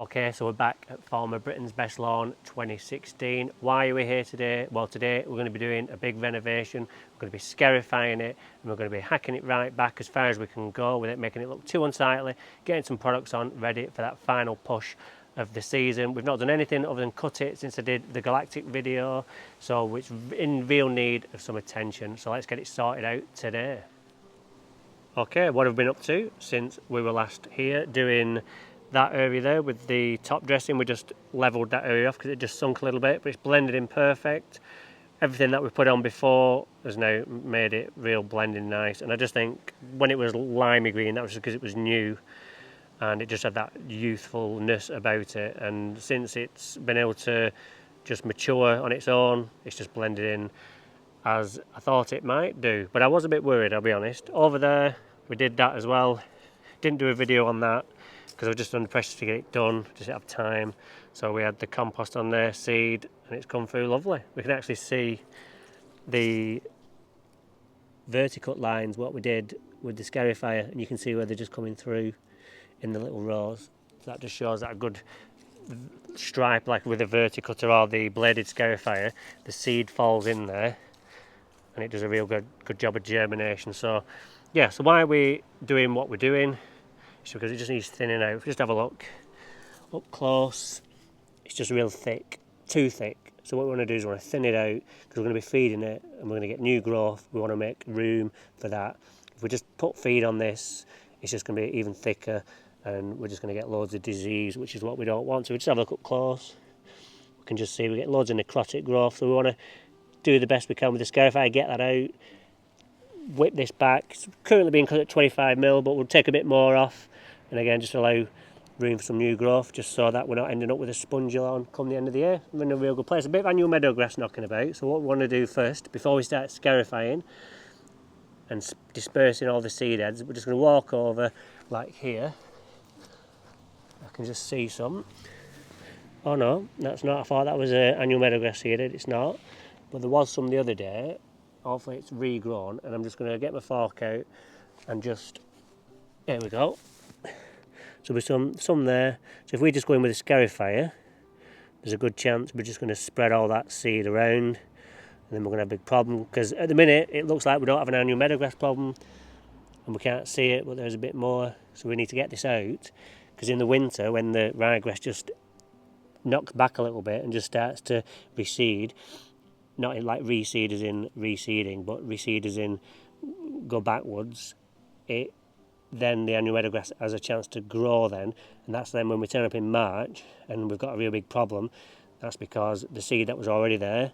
Okay, so we're back at Farmer Britain's Best Lawn 2016. Why are we here today? Well, today we're going to be doing a big renovation. We're going to be scarifying it and we're going to be hacking it right back as far as we can go with it, making it look too unsightly, getting some products on ready for that final push of the season. We've not done anything other than cut it since I did the Galactic video, so it's in real need of some attention. So let's get it sorted out today. Okay, what have we been up to since we were last here doing that area there with the top dressing? We just levelled that area off because it just sunk a little bit, but it's blended in perfect. Everything that we put on before has now made it real blending nice, and I just think when it was limey green, that was just because it was new and it just had that youthfulness about it, and since it's been able to just mature on its own, it's just blended in as I thought it might do. But I was a bit worried, I'll be honest. Over there we did that as well, didn't do a video on that because I was just under pressure to get it done, just didn't have time. So we had the compost on there, seed, and it's come through lovely. We can actually see the vertical lines, what we did with the scarifier, and you can see where they're just coming through in the little rows. So that just shows that a good stripe, like with a verticutter or the bladed scarifier, the seed falls in there and it does a real good job of germination. So yeah, so why are we doing what we're doing? It's because it just needs thinning out. If you just have a look up close, it's just real thick, too thick. So what we want to do is we want to thin it out because we're going to be feeding it and we're going to get new growth. We want to make room for that. If we just put feed on this, it's just going to be even thicker and we're just going to get loads of disease, which is what we don't want. So we just have a look up close. We can just see we get loads of necrotic growth. So we want to do the best we can with the scarifier, get that out, whip this back. It's currently being cut at 25mm, but we'll take a bit more off. And again, just allow room for some new growth, just so that we're not ending up with a spongy lawn come the end of the year. We're in a real good place. A bit of annual meadow grass knocking about. So what we want to do first, before we start scarifying and dispersing all the seed heads, we're just going to walk over like here. I can just see some. Oh no, that's not. I thought that was annual meadow grass seed head. It's not. But there was some the other day. Hopefully it's regrown, and I'm just going to get my fork out and just, there we go. So there's some there. So if we just go in with a scarifier, there's a good chance we're just going to spread all that seed around, and then we're going to have a big problem, because at the minute it looks like we don't have an annual meadowgrass problem and we can't see it, but there's a bit more. So we need to get this out, because in the winter when the ryegrass just knocks back a little bit and just starts to reseed, not in like reseed as in reseeding, but reseed as in go backwards, then the annual meadowgrass has a chance to grow then, and that's then when we turn up in March and we've got a real big problem. That's because the seed that was already there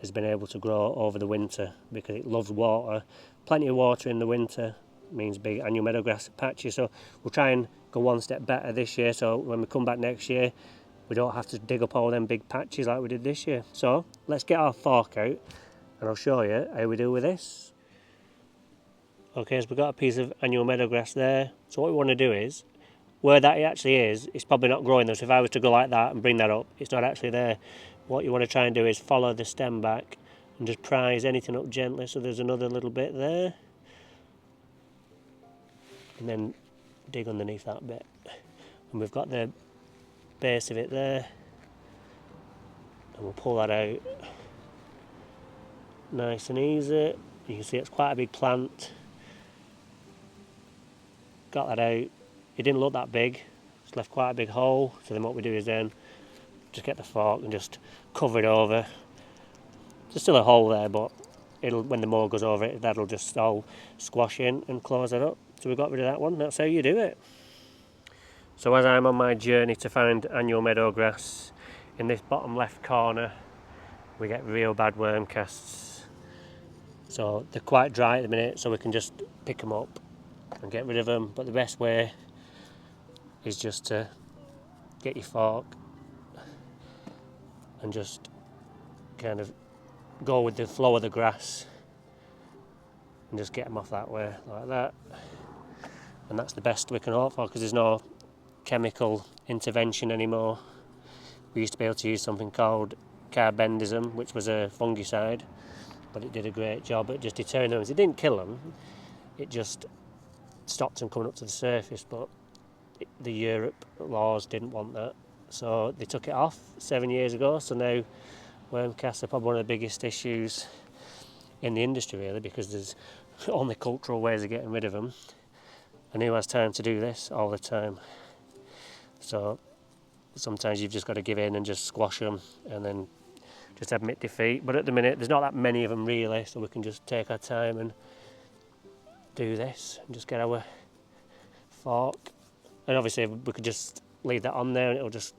has been able to grow over the winter, because it loves water. Plenty of water in the winter means big annual meadowgrass patches. So we'll try and go one step better this year, so when we come back next year we don't have to dig up all them big patches like we did this year. So let's get our fork out and I'll show you how we do with this. Okay, so we've got a piece of annual meadowgrass there. So what we want to do is, where that actually is, it's probably not growing there. So if I was to go like that and bring that up, it's not actually there. What you want to try and do is follow the stem back and just prise anything up gently. So there's another little bit there. And then dig underneath that bit. And we've got the base of it there. And we'll pull that out. Nice and easy. You can see it's quite a big plant. Got that out. It didn't look that big. It's left quite a big hole. So then what we do is then just get the fork and just cover it over. There's still a hole there, but it'll, when the mower goes over it, that'll just all squash in and close it up. So we got rid of that one. That's how you do it. So as I'm on my journey to find annual meadowgrass, in this bottom left corner we get real bad worm casts. So they're quite dry at the minute, so we can just pick them up and get rid of them. But the best way is just to get your fork and just kind of go with the flow of the grass and just get them off that way, like that. And that's the best we can hope for, because there's no chemical intervention anymore. We used to be able to use something called carbendazim, which was a fungicide, but it did a great job at just deterring them. It didn't kill them, it just stopped them coming up to the surface, but the Europe laws didn't want that, so they took it off 7 years ago. So now worm casts are probably one of the biggest issues in the industry, really, because there's only cultural ways of getting rid of them, and who has time to do this all the time? So sometimes you've just got to give in and just squash them and then just admit defeat. But at the minute there's not that many of them really, so we can just take our time and do this and just get our fork. And obviously we could just leave that on there and it'll just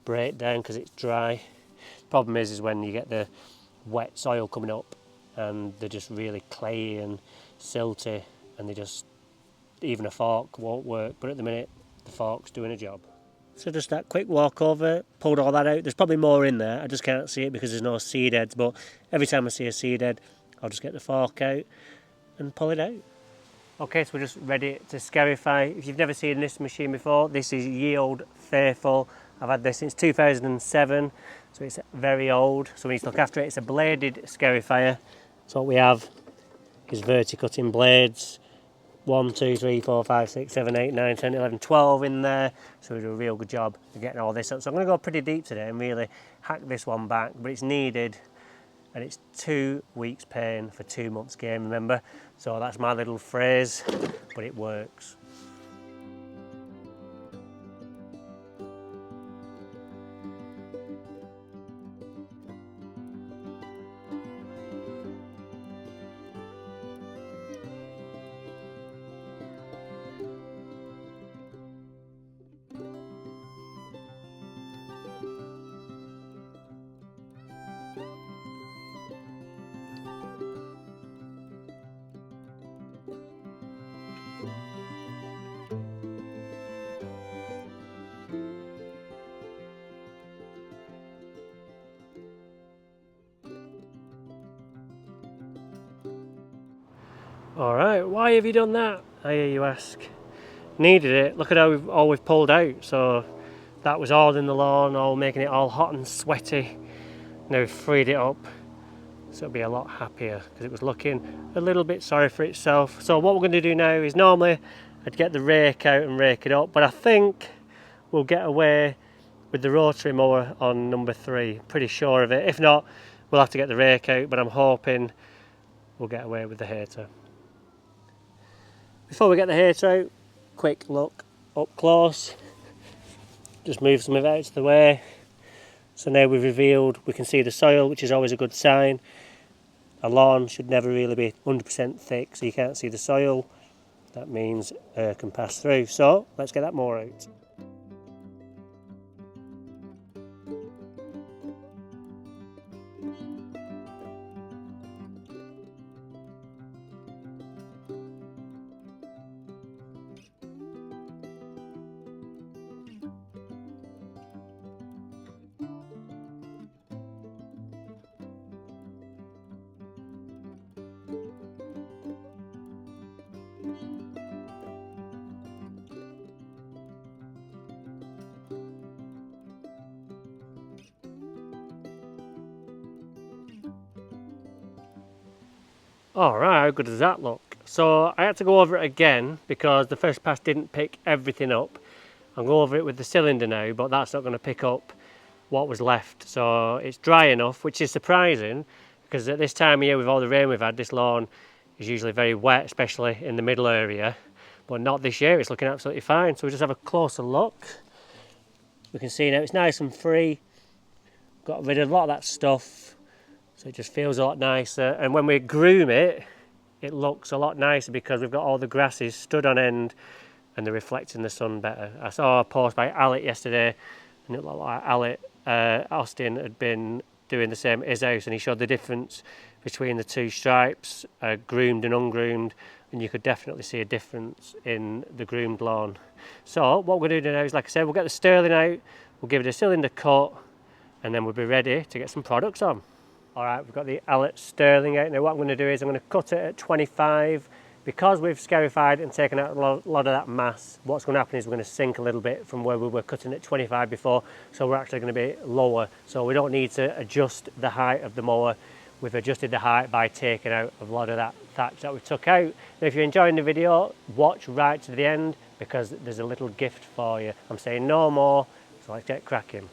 break down because it's dry. Problem is when you get the wet soil coming up and they're just really clayey and silty, and they just, even a fork won't work. But at the minute the fork's doing a job. So just that quick walk over, pulled all that out. There's probably more in there, I just can't see it because there's no seed heads, but every time I see a seed head I'll just get the fork out and pull it out. Okay, so we're just ready to scarify. If you've never seen this machine before, this is Yield Faithful. I've had this since 2007, so it's very old, so we need to look after it. It's a bladed scarifier. So what we have is verticutting blades. 1, 2, 3, 4, 5, 6, 7, 8, 9, 10, 11, 12 in there. So we do a real good job of getting all this up. So I'm going to go pretty deep today and really hack this one back, but it's needed, and it's 2 weeks pain for 2 months gain, remember? So that's my little phrase, but it works. Alright, why have you done that? I hear you ask. Needed it. Look at how we've pulled out. So that was all in the lawn, all making it all hot and sweaty. Now we've freed it up, so it'll be a lot happier because it was looking a little bit sorry for itself. So what we're going to do now is, normally I'd get the rake out and rake it up, but I think we'll get away with the rotary mower on number 3. Pretty sure of it. If not, we'll have to get the rake out, but I'm hoping we'll get away with the hater. Before we get the hater out, quick look up close. Just move some of it out of the way. So now we've revealed, we can see the soil, which is always a good sign. A lawn should never really be 100% thick, so you can't see the soil. That means air can pass through. So let's get that mower out. Alright, how good does that look? So I had to go over it again because the first pass didn't pick everything up. I'll go over it with the cylinder now, but that's not going to pick up what was left. So it's dry enough, which is surprising because at this time of year, with all the rain we've had, this lawn is usually very wet, especially in the middle area, but not this year. It's looking absolutely fine. So we'll just have a closer look. We can see now it's nice and free. Got rid of a lot of that stuff. So it just feels a lot nicer, and when we groom it, it looks a lot nicer because we've got all the grasses stood on end and they're reflecting the sun better. I saw a post by Alec yesterday, and it looked like Alec Austin had been doing the same at his house, and he showed the difference between the two stripes, groomed and ungroomed, and you could definitely see a difference in the groomed lawn. So what we're going to do now is, like I said, we'll get the sterling out, we'll give it a cylinder cut, and then we'll be ready to get some products on. Alright, we've got the Alec sterling out. Now what I'm going to do is I'm going to cut it at 25. Because we've scarified and taken out a lot of that mass, what's going to happen is we're going to sink a little bit from where we were cutting at 25 before, so we're actually going to be lower. So we don't need to adjust the height of the mower. We've adjusted the height by taking out a lot of that thatch that we took out. Now if you're enjoying the video, watch right to the end because there's a little gift for you. I'm saying no more, so let's get cracking.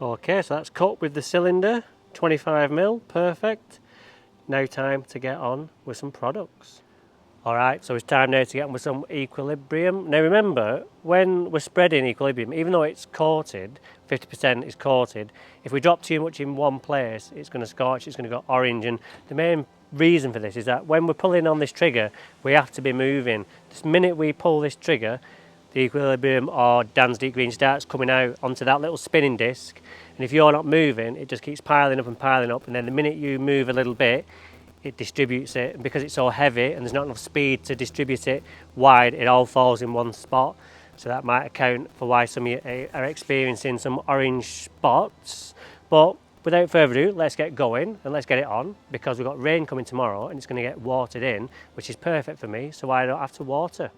Okay, so that's cut with the cylinder, 25mm, perfect. Now time to get on with some products. Alright, so it's time now to get on with some equilibrium. Now remember, when we're spreading equilibrium, even though it's coated, 50% is coated, if we drop too much in one place, it's going to scorch, it's going to go orange, and the main reason for this is that when we're pulling on this trigger, we have to be moving. The minute we pull this trigger, the equilibrium or Dan's deep green starts coming out onto that little spinning disc, and if you're not moving, it just keeps piling up, and then the minute you move a little bit, it distributes it, and because it's so heavy and there's not enough speed to distribute it wide, it all falls in one spot. So that might account for why some of you are experiencing some orange spots. But without further ado, let's get going and let's get it on, because we've got rain coming tomorrow and it's going to get watered in, which is perfect for me, so I don't have to water.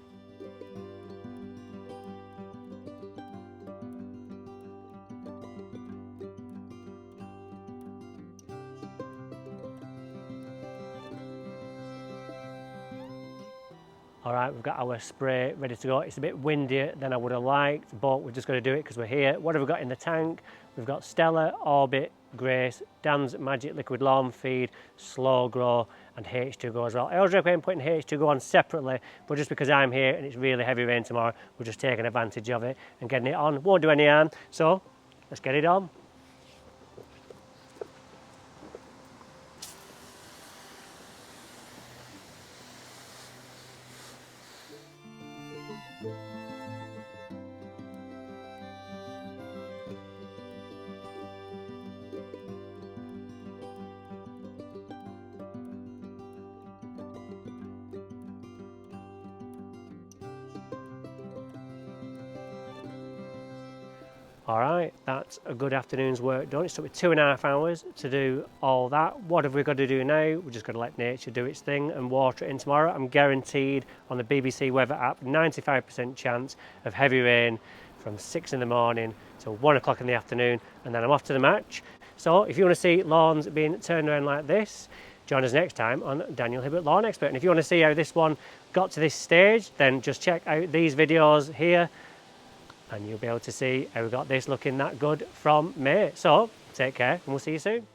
Alright, we've got our spray ready to go. It's a bit windier than I would have liked, but we're just going to do it because we're here. What have we got in the tank? We've got Stella, Orbit, Grace, Dan's Magic Liquid Lawn Feed, Slow Grow, and H2Go as well. I always recommend putting H2Go on separately, but just because I'm here and it's really heavy rain tomorrow, we're just taking advantage of it and getting it on. Won't do any harm, so let's get it on. Alright, that's a good afternoon's work done. It took me 2.5 hours to do all that. What have we got to do now? We're just going to let nature do its thing and water it in tomorrow. I'm guaranteed on the BBC weather app, 95% chance of heavy rain from 6 in the morning till 1 o'clock in the afternoon, and then I'm off to the match. So if you want to see lawns being turned around like this, join us next time on Daniel Hibbert Lawn Expert. And if you want to see how this one got to this stage, then just check out these videos here, and you'll be able to see how we got this looking that good from May. So take care and we'll see you soon.